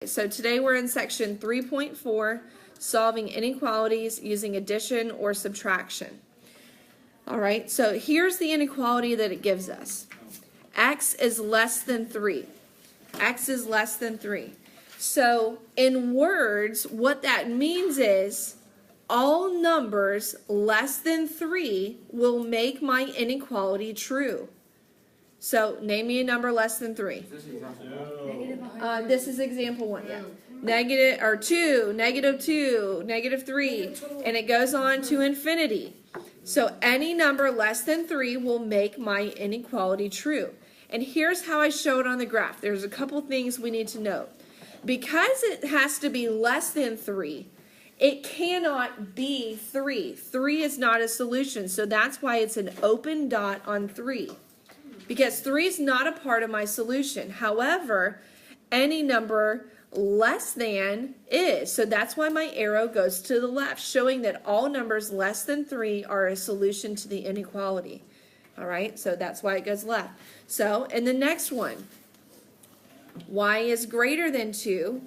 So today we're in section 3.4, solving inequalities using addition or subtraction. All right, so here's the inequality that it gives us. X is less than 3. X is less than 3. So in words, what that means is all numbers less than 3 will make my inequality true. So name me a number less than 3. This is example 1, yeah. Negative, or 2, -2, -3, and it goes on to infinity. So any number less than 3 will make my inequality true. And here's how I show it on the graph. There's a couple things we need to note. Because it has to be less than 3, it cannot be 3. 3 is not a solution, so that's why it's an open dot on 3. Because 3 is not a part of my solution. However, any number less than is. So that's why my arrow goes to the left, showing that all numbers less than 3 are a solution to the inequality. All right, so that's why it goes left. So in the next one, y is greater than 2.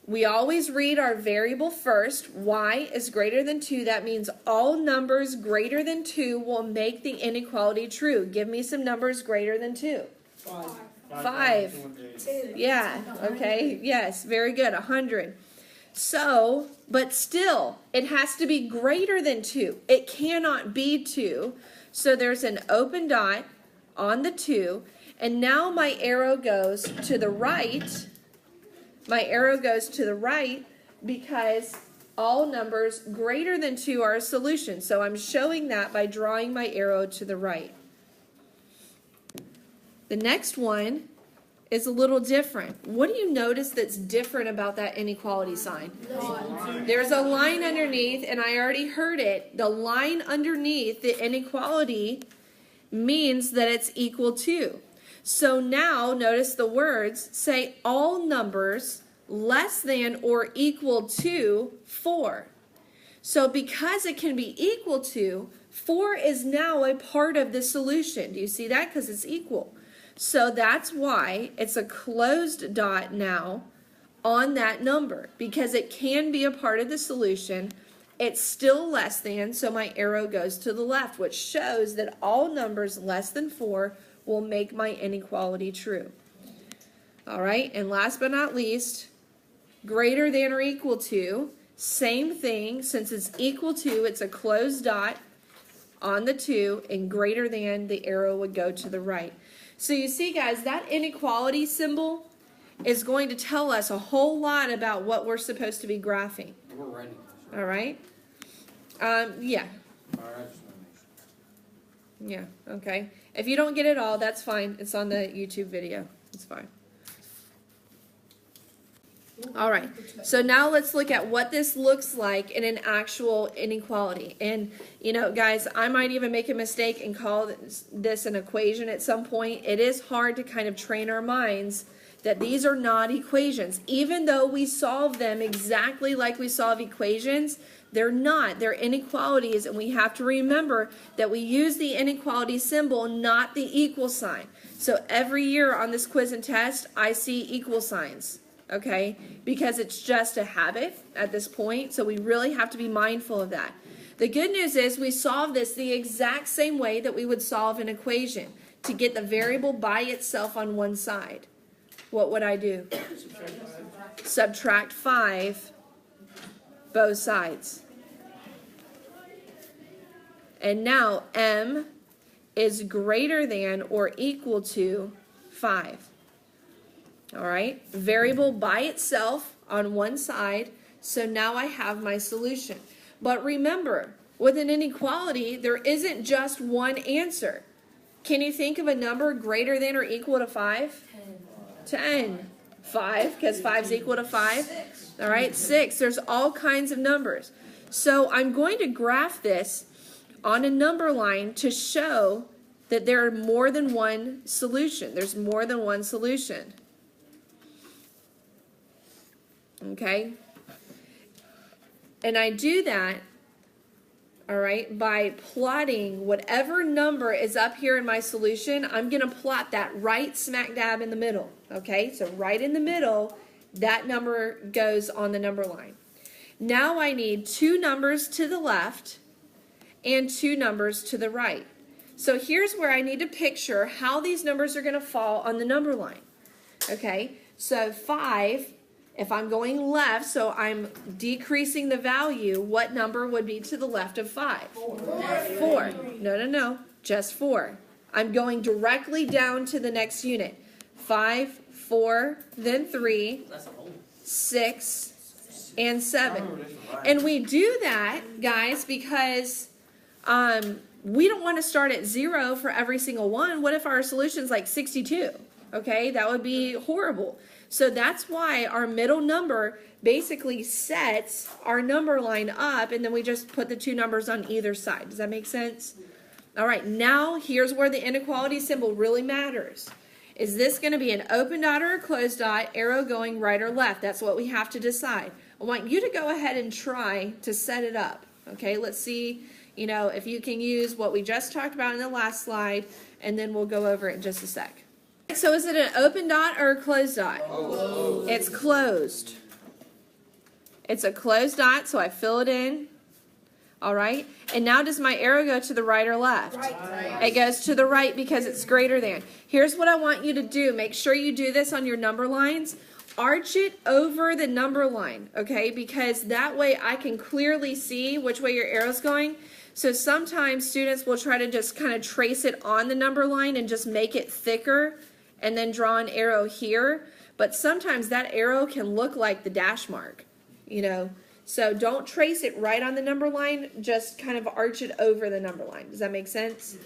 We always read our variable first. Y is greater than 2. That means all numbers greater than 2 will make the inequality true. Give me some numbers greater than 2. 5. Yeah, okay, yes, very good, 100. So, but still, it has to be greater than 2. It cannot be 2. So there's an open dot on the 2. And now my arrow goes to the right. My arrow goes to the right because all numbers greater than 2 are a solution. So I'm showing that by drawing my arrow to the right. The next one is a little different. What do you notice that's different about that inequality sign? There's a line underneath, and I already heard it. The line underneath the inequality means that it's equal to. So now, notice the words say all numbers less than or equal to 4. So because it can be equal to, 4 is now a part of the solution. Do you see that? Because it's equal. So that's why it's a closed dot now on that number, because it can be a part of the solution. It's still less than, so my arrow goes to the left, which shows that all numbers less than 4 will make my inequality true. All right, and last but not least, greater than or equal to, same thing. Since it's equal to, it's a closed dot on the 2, and greater than, the arrow would go to the right. So you see, guys, that inequality symbol is going to tell us a whole lot about what we're supposed to be graphing. We're writing. All right? Yeah. Yeah, okay. If you don't get it all, that's fine. It's on the YouTube video. It's fine. All right, so now let's look at what this looks like in an actual inequality. And, you know, guys, I might even make a mistake and call this an equation at some point. It is hard to kind of train our minds that these are not equations. Even though we solve them exactly like we solve equations, they're not. They're inequalities, and we have to remember that we use the inequality symbol, not the equal sign. So every year on this quiz and test, I see equal signs. Okay, because it's just a habit at this point, so we really have to be mindful of that. The good news is we solve this the exact same way that we would solve an equation. To get the variable by itself on one side, what would I do? Subtract 5 both sides. And now m is greater than or equal to 5. All right, variable by itself on one side, so now I have my solution. But remember, with an inequality, there isn't just one answer. Can you think of a number greater than or equal to 5? 10. 5, because 5 is equal to 5. All right, 6. There's all kinds of numbers. So I'm going to graph this on a number line to show that there are more than one solution. There's more than one solution. Okay, and I do that, all right, by plotting whatever number is up here in my solution. I'm going to plot that right smack dab in the middle, okay? So right in the middle, That number goes on the number line. Now I need two numbers to the left and two numbers to the right. So here's where I need to picture how these numbers are going to fall on the number line. Okay, so 5, if I'm going left, so I'm decreasing the value, what number would be to the left of 5? 4. No, just 4. I'm going directly down to the next unit. 5, 4, then 3, 6, and 7. And we do that, guys, because we don't want to start at 0 for every single one. What if our solution's like 62? Okay, that would be horrible. So that's why our middle number basically sets our number line up, and then we just put the two numbers on either side. Does that make sense? All right, now here's where the inequality symbol really matters. Is this going to be an open dot or a closed dot, arrow going right or left? That's what we have to decide. I want you to go ahead and try to set it up. Okay, let's see, if you can use what we just talked about in the last slide, and then we'll go over it in just a sec. So is it an open dot or a closed dot? Closed. It's closed. It's a closed dot, so I fill it in. All right. And now does my arrow go to the right or left? Right. It goes to the right because it's greater than. Here's what I want you to do. Make sure you do this on your number lines. Arch it over the number line, okay? Because that way I can clearly see which way your arrow's going. So sometimes students will try to just kind of trace it on the number line and just make it thicker and then draw an arrow here. But sometimes that arrow can look like the dash mark, So don't trace it right on the number line, just kind of arch it over the number line. Does that make sense?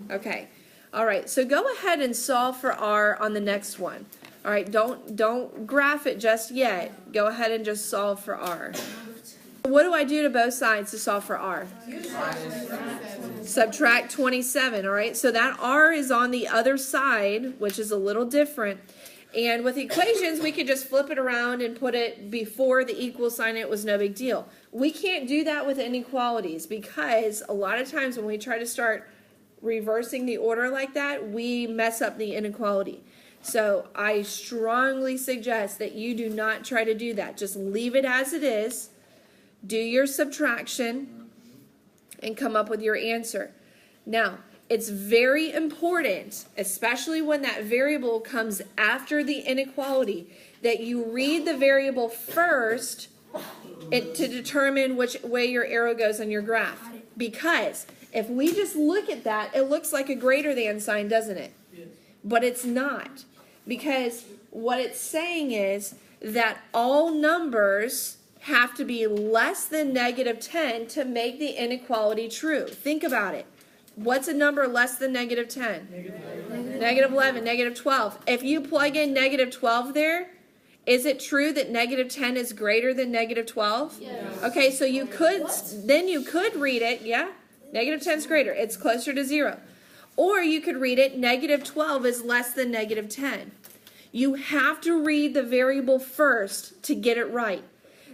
Okay. All right, so go ahead and solve for R on the next one. All right, don't graph it just yet. Go ahead and just solve for R. What do I do to both sides to solve for R? Subtract 27, all right? So that R is on the other side, which is a little different. And with equations, we could just flip it around and put it before the equal sign. It was no big deal. We can't do that with inequalities because a lot of times when we try to start reversing the order like that, we mess up the inequality. So I strongly suggest that you do not try to do that. Just leave it as it is. Do your subtraction and come up with your answer. Now, it's very important, especially when that variable comes after the inequality, that you read the variable first to determine which way your arrow goes on your graph. Because if we just look at that, it looks like a greater than sign, doesn't it? But it's not. Because what it's saying is that all numbers have to be less than -10 to make the inequality true. Think about it. What's a number less than -10? -11, -12. If you plug in -12 there, is it true that -10 is greater than -12? Yes. Okay, so you could read it, yeah? -10 is greater. It's closer to 0. Or you could read it, -12 is less than -10. You have to read the variable first to get it right.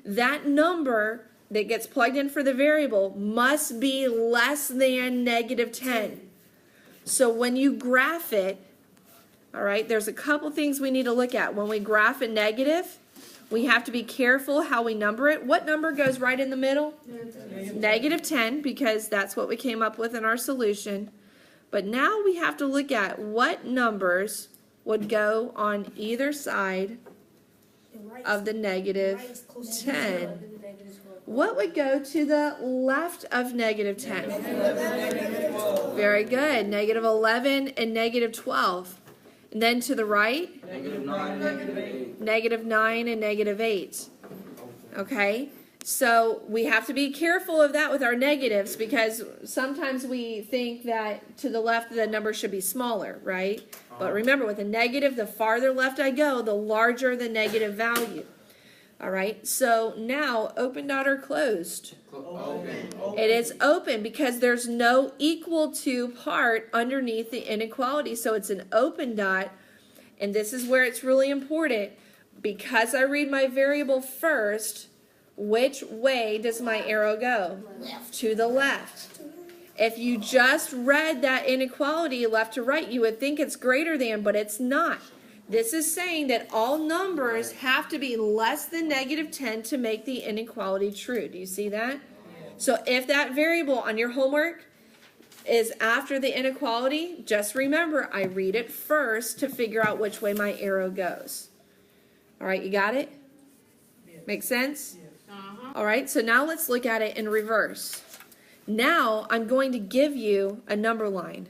That number that gets plugged in for the variable must be less than -10. So when you graph it, all right, there's a couple things we need to look at. When we graph a negative, we have to be careful how we number it. What number goes right in the middle? -10, because that's what we came up with in our solution. But now we have to look at what numbers would go on either side of the -10. What would go to the left of -10? Very good. -11 and -12. And then to the right? -9 and -8. Okay? So we have to be careful of that with our negatives because sometimes we think that to the left the number should be smaller, right? But remember, with a negative, the farther left I go, the larger the negative value. All right, so now open dot or closed? Open. It is open because there's no equal to part underneath the inequality. So it's an open dot, and this is where it's really important. Because I read my variable first, which way does my arrow go? Left. To the left. If you just read that inequality left to right, you would think it's greater than, but it's not. This is saying that all numbers have to be less than -10 to make the inequality true. Do you see that? So if that variable on your homework is after the inequality, just remember, I read it first to figure out which way my arrow goes. All right, you got it? Make sense? All right, so now let's look at it in reverse. Now I'm going to give you a number line.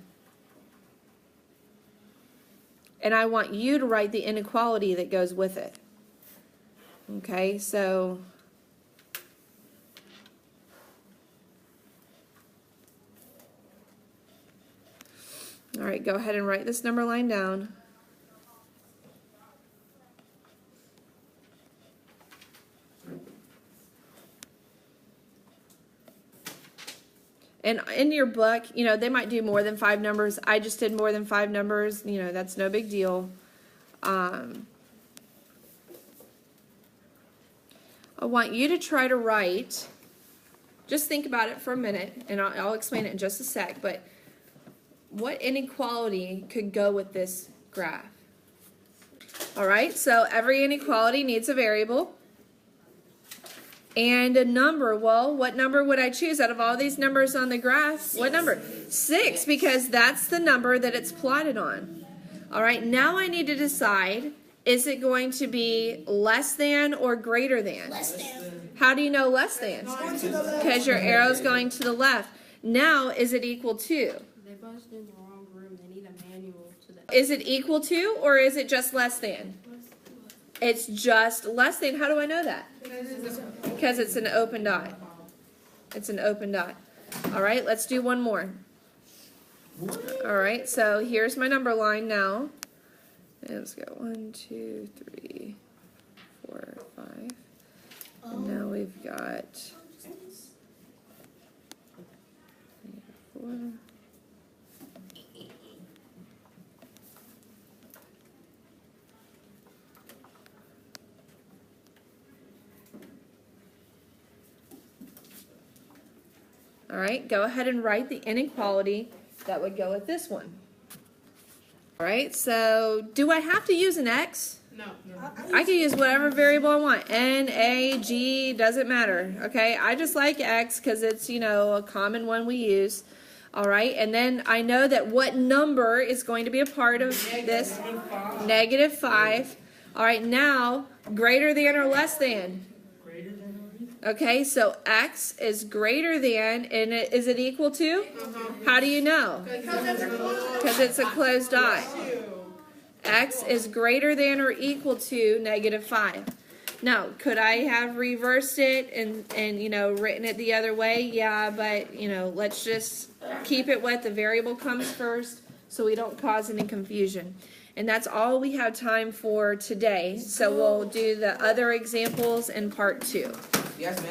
And I want you to write the inequality that goes with it. Okay, so all right, go ahead and write this number line down. And in your book, you know, they might do more than 5 numbers. I just did more than 5 numbers. You know, that's no big deal. I want you to try to write, just think about it for a minute, and I'll explain it in just a sec, but what inequality could go with this graph? All right, so every inequality needs a variable. And a number. Well, what number would I choose out of all these numbers on the graph? What number? 6, because that's the number that it's plotted on. All right, now I need to decide, is it going to be less than or greater than? Less than. How do you know less than? Because your arrow's going to the left. Now, is it equal to? They both in the wrong room. They need a manual to that. Is it equal to, or is it just less than? It's just less than. How do I know that? Because it's an open dot. It's an open dot. All right, let's do one more. All right, so here's my number line now. And let's go 1, 2, 3, 4, 5. And now we've got 4. All right, go ahead and write the inequality that would go with this one. All right, so do I have to use an X? No. I can use whatever variable I want. N, A, G, doesn't matter. Okay, I just like X because it's, you know, a common one we use. All right, and then I know that what number is going to be a part of this? -5. All right, now, greater than or less than? Okay, so X is greater than, and is it equal to? How do you know? Because it's a closed dot. X is greater than or equal to -5. Now, could I have reversed it and you know, written it the other way? Yeah, but, you know, let's just keep it what the variable comes first so we don't cause any confusion. And that's all we have time for today. So we'll do the other examples in part 2. Yes, ma'am.